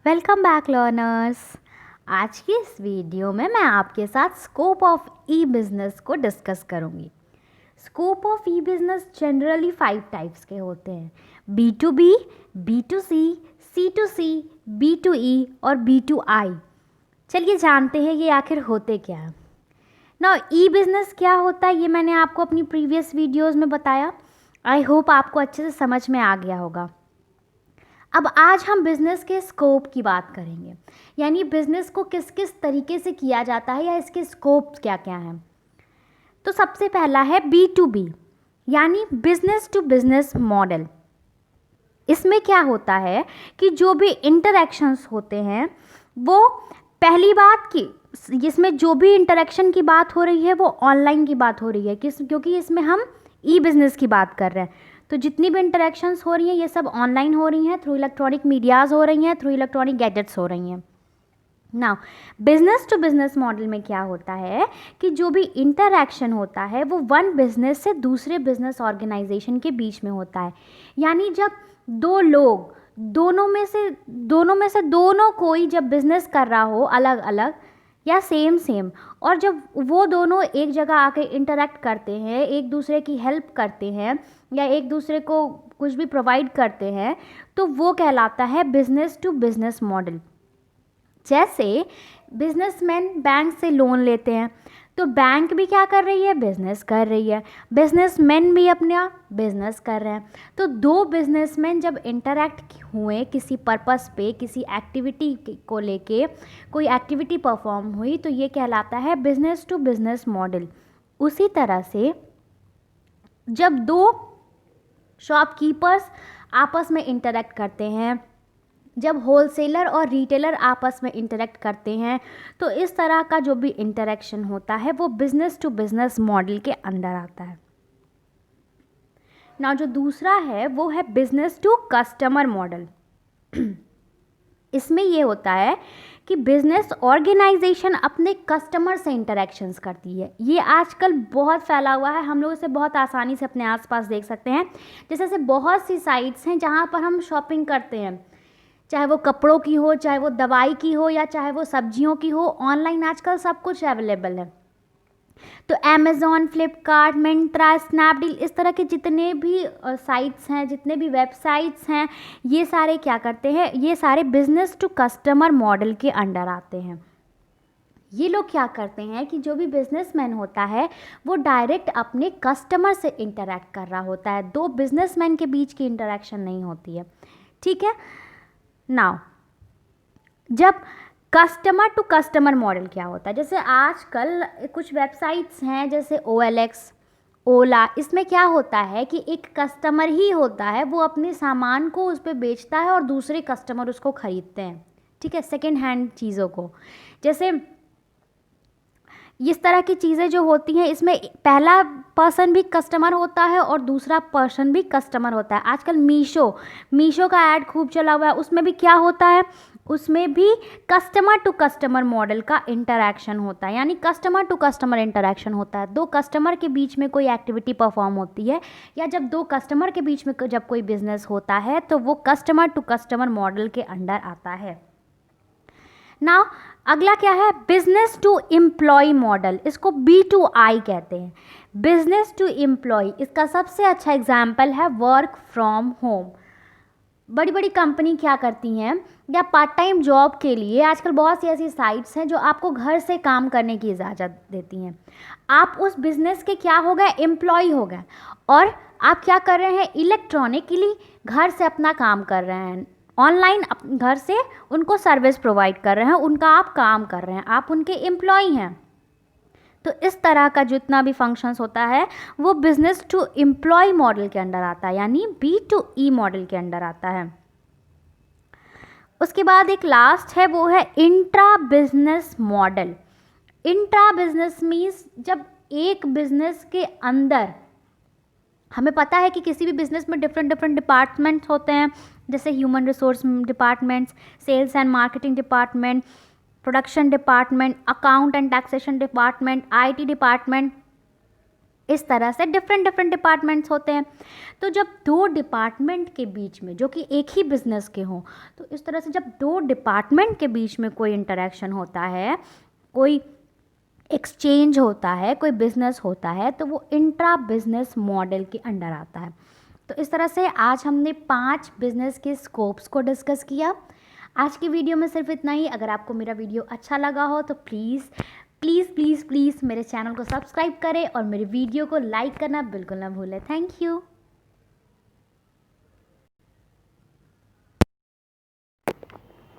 Welcome back learners. आज की इस वीडियो में मैं आपके साथ स्कोप ऑफ ई बिज़नेस को डिस्कस करूंगी। Scope of E business generally 5 types के होते हैं: B2B, B2C, C2C, B2E और B2I। चलिए जानते हैं ये आखिर होते क्या है। ना ई बिज़नेस क्या होता है ये मैंने आपको अपनी प्रीवियस वीडियोज़ में बताया। आई होप आपको अच्छे से समझ में आ गया होगा। अब आज हम बिज़नेस के स्कोप की बात करेंगे, यानी बिज़नेस को किस किस तरीके से किया जाता है या इसके स्कोप क्या क्या हैं। तो सबसे पहला है B2B, यानी बिज़नेस टू बिज़नेस मॉडल। इसमें क्या होता है कि जो भी इंटरेक्शंस होते हैं वो, पहली बात कि इसमें जो भी इंटरेक्शन की बात हो रही है वो ऑनलाइन की बात हो रही है, क्योंकि इसमें हम ई बिज़नेस की बात कर रहे हैं। तो जितनी भी इंटरेक्शंस हो रही हैं ये सब ऑनलाइन हो रही हैं, थ्रू इलेक्ट्रॉनिक मीडियाज़ हो रही हैं, थ्रू इलेक्ट्रॉनिक गैजेट्स हो रही हैं। Now business to business model में क्या होता है कि जो भी इंटरैक्शन होता है वो वन बिजनेस से दूसरे बिजनेस ऑर्गेनाइजेशन के बीच में होता है। यानी जब दो लोग, दोनों कोई जब बिजनेस कर रहा हो अलग अलग या सेम सेम, और जब वो दोनों एक जगह आके इंटरेक्ट करते हैं, एक दूसरे की हेल्प करते हैं या एक दूसरे को कुछ भी प्रोवाइड करते हैं, तो वो कहलाता है बिजनेस टू बिजनेस मॉडल। जैसे बिजनेसमैन बैंक से लोन लेते हैं, तो बैंक भी क्या कर रही है, बिजनेस कर रही है, बिजनेसमैन भी अपना बिजनेस कर रहे हैं। तो दो बिजनेसमैन जब इंटरेक्ट हुए किसी पर्पस पे, किसी एक्टिविटी को लेके, कोई एक्टिविटी परफॉर्म हुई, तो ये कहलाता है बिजनेस टू बिजनेस मॉडल। उसी तरह से जब दो शॉपकीपर्स आपस में इंटरेक्ट करते हैं, जब होलसेलर और रिटेलर आपस में इंटरेक्ट करते हैं, तो इस तरह का जो भी इंटरेक्शन होता है वो बिजनेस टू बिजनेस मॉडल के अंदर आता है ना। जो दूसरा है वो है बिजनेस टू कस्टमर मॉडल। इसमें ये होता है कि बिजनेस ऑर्गेनाइजेशन अपने कस्टमर से इंटरेक्शंस करती है। ये आजकल बहुत फैला हुआ है, हम लोग इसे बहुत आसानी से अपने आसपास देख सकते हैं। जैसे बहुत सी साइट्स हैं जहाँ पर हम शॉपिंग करते हैं, चाहे वो कपड़ों की हो, चाहे वो दवाई की हो, या चाहे वो सब्जियों की हो। ऑनलाइन आजकल सब कुछ अवेलेबल है। तो अमेज़ॉन, फ्लिपकार्ट, मिंत्रा, स्नैपडील, इस तरह के जितने भी साइट्स हैं, जितने भी वेबसाइट्स हैं, ये सारे क्या करते हैं, ये सारे बिजनेस टू कस्टमर मॉडल के अंडर आते हैं। ये लोग क्या करते हैं कि जो भी बिजनेसमैन होता है वो डायरेक्ट अपने कस्टमर से इंटरेक्ट कर रहा होता है, दो बिजनेसमैन के बीच की इंटरेक्शन नहीं होती है। ठीक है। नाउ जब कस्टमर टू कस्टमर मॉडल क्या होता है, जैसे आजकल कुछ वेबसाइट्स हैं जैसे OLX, ओला, इसमें क्या होता है कि एक कस्टमर ही होता है, वो अपने सामान को उस पर बेचता है और दूसरे कस्टमर उसको ख़रीदते हैं। ठीक है, सेकेंड हैंड चीज़ों को। जैसे इस तरह की चीज़ें जो होती हैं, इसमें पहला पर्सन भी कस्टमर होता है और दूसरा पर्सन भी कस्टमर होता है। आजकल मीशो का ऐड खूब चला हुआ है, उसमें भी क्या होता है, उसमें भी कस्टमर टू कस्टमर मॉडल का इंटरैक्शन होता है, यानी कस्टमर टू कस्टमर इंटरैक्शन होता है। दो कस्टमर के बीच में कोई एक्टिविटी परफॉर्म होती है, या जब दो कस्टमर के बीच में जब कोई बिजनेस होता है, तो वो कस्टमर टू कस्टमर मॉडल के अंडर आता है। नाउ अगला क्या है, बिजनेस टू एम्प्लॉय मॉडल। इसको B2I कहते हैं, बिजनेस टू एम्प्लॉय। इसका सबसे अच्छा एग्जाम्पल है वर्क फ्रॉम होम। बड़ी बड़ी कंपनी क्या करती हैं, या पार्ट टाइम जॉब के लिए आजकल बहुत सी ऐसी साइट्स हैं जो आपको घर से काम करने की इजाज़त देती हैं। आप उस बिज़नेस के क्या हो गए, एम्प्लॉय हो गए, और आप क्या कर रहे हैं, इलेक्ट्रॉनिकली घर से अपना काम कर रहे हैं, ऑनलाइन घर से उनको सर्विस प्रोवाइड कर रहे हैं, उनका आप काम कर रहे हैं, आप उनके एम्प्लॉय हैं। तो इस तरह का जितना भी फंक्शंस होता है वो बिजनेस टू एम्प्लॉय मॉडल के अंडर आता है, यानी B2E मॉडल के अंडर आता है। उसके बाद एक लास्ट है, वो है intra business model. Intra business means जब एक बिजनेस के अंदर, हमें पता है कि किसी भी बिजनेस में डिफरेंट डिफरेंट डिपार्टमेंट्स होते हैं, जैसे human resource departments, sales and marketing department, production department, account and taxation department, IT department, इस तरह से डिफरेंट डिफरेंट डिपार्टमेंट्स होते हैं। तो जब दो डिपार्टमेंट के बीच में, जो कि एक ही बिजनेस के हों, तो इस तरह से जब दो डिपार्टमेंट के बीच में कोई इंटरेक्शन होता है, कोई एक्सचेंज होता है, कोई बिजनेस होता है, तो वो इंट्रा बिजनेस मॉडल के अंडर आता है। तो इस तरह से आज हमने 5 बिजनेस के स्कोप्स को डिस्कस किया। आज की वीडियो में सिर्फ इतना ही। अगर आपको मेरा वीडियो अच्छा लगा हो तो प्लीज़ प्लीज़ प्लीज़ प्लीज़ मेरे चैनल को सब्सक्राइब करें और मेरे वीडियो को लाइक करना बिल्कुल ना भूलें। Thank you.